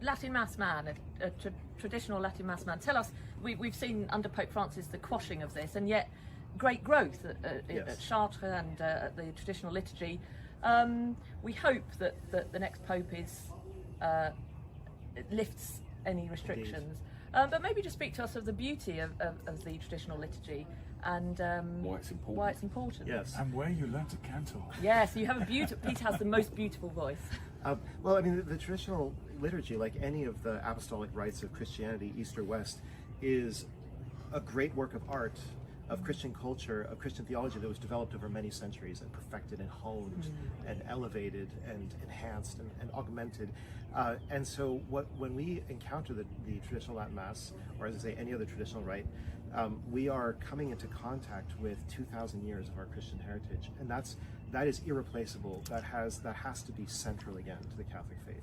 Latin Mass man, a traditional Latin Mass man, tell us, we've seen under Pope Francis the quashing of this, and yet great growth at Chartres and at the traditional liturgy. We hope that the next Pope lifts any restrictions. But maybe just speak to us of the beauty of the traditional liturgy and why it's important. Yes. And where you learn to cantor. Yes, you have a beautiful. Peter has the most beautiful voice. Well, I mean, the traditional liturgy, like any of the apostolic rites of Christianity, East or West, is a great work of art, of Christian culture, of Christian theology that was developed over many centuries and perfected and honed and elevated and enhanced and augmented. And so when we encounter the traditional Latin Mass, or as I say, any other traditional rite, we are coming into contact with 2,000 years of our Christian heritage, and that is irreplaceable. That has to be central again to the Catholic faith.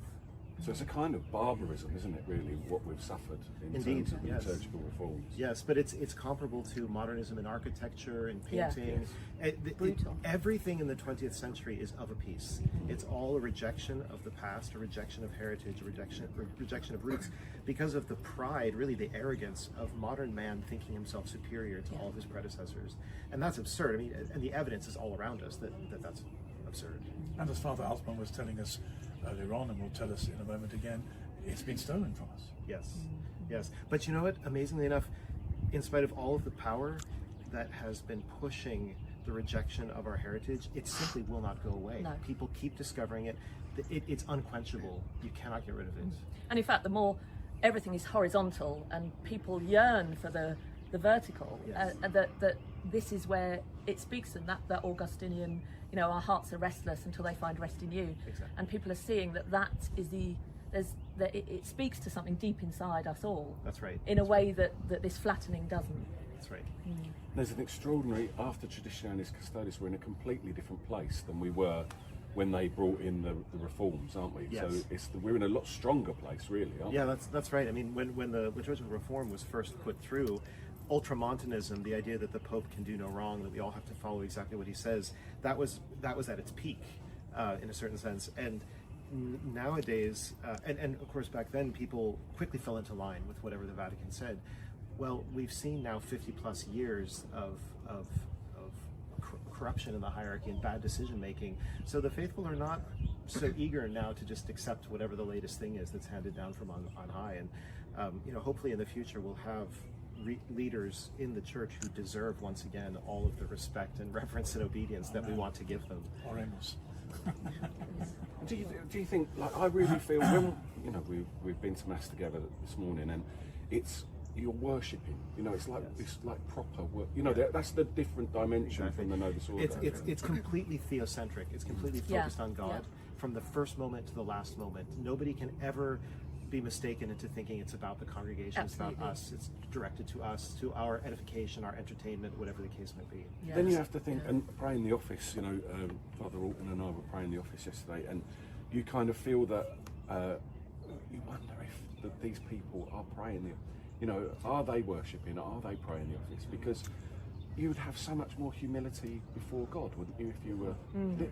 So it's a kind of barbarism, isn't it, really, what we've suffered in terms of the liturgical reforms? Yes, but it's comparable to modernism in architecture and painting. Brutal. Everything in the 20th century is of a piece. It's all a rejection of the past, a rejection of heritage, a rejection of roots, because of the pride, really the arrogance of modern man thinking himself superior to all of his predecessors. And that's absurd. I mean, and the evidence is all around us that's absurd. And as Father Altman was telling us earlier on, and will tell us in a moment again, it's been stolen from us. Yes. But you know what? Amazingly enough, in spite of all of the power that has been pushing the rejection of our heritage, it simply will not go away. No. People keep discovering it. It's unquenchable. You cannot get rid of it. And in fact, the more everything is horizontal and people yearn for the vertical, that this is where it speaks to them, that Augustinian, our hearts are restless until they find rest in you. Exactly. And people are seeing that is it speaks to something deep inside us all. That's right. In a way that this flattening doesn't. That's right. There's an extraordinary, after Traditionalis Custodes, we're in a completely different place than we were when they brought in the reforms, aren't we? Yes. So we're in a lot stronger place, really, aren't we? Yeah, that's right. I mean, when the liturgical reform was first put through, ultramontanism, the idea that the Pope can do no wrong, that we all have to follow exactly what he says, that was at its peak, in a certain sense. And nowadays, and of course back then, people quickly fell into line with whatever the Vatican said. Well, we've seen now 50 plus years of corruption in the hierarchy and bad decision making. So the faithful are not so eager now to just accept whatever the latest thing is that's handed down from on high. And hopefully in the future we'll have leaders in the church who deserve once again all of the respect and reverence and obedience that we want to give them. Oremos. Do you think, like, I really feel when we've been to Mass together this morning, and you're worshipping, it's like proper work, that's the different dimension from the Novus Ordo. It's completely theocentric. It's completely focused on God from the first moment to the last moment. Nobody can ever be mistaken into thinking it's about the congregation. Absolutely. It's about us. It's directed to us, to our edification, our entertainment, whatever the case may be. Yes. Then you have to think, and pray in the office, Father Alton and I were praying in the office yesterday, and you kind of feel that you wonder if these people are praying, are they worshipping, are they praying in the office? Because you would have so much more humility before God, wouldn't you, if you were...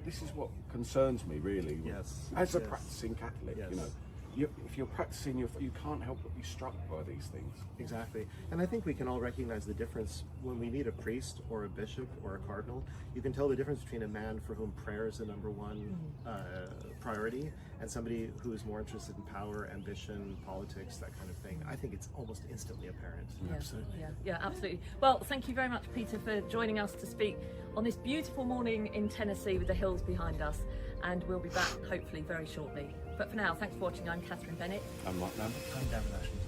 This is what concerns me, really. Yes. As a practicing Catholic, Yes. If you're practicing, you can't help but be struck by these things. Exactly. And I think we can all recognize the difference when we meet a priest or a bishop or a cardinal. You can tell the difference between a man for whom prayer is the number one priority and somebody who is more interested in power, ambition, politics, that kind of thing. I think it's almost instantly apparent. Yeah, Absolutely. Yeah, absolutely. Well, thank you very much, Peter, for joining us to speak on this beautiful morning in Tennessee with the hills behind us. And we'll be back hopefully very shortly. But for now, thanks for watching. I'm Catherine Bennett. I'm like that. I'm Gavin Ashton.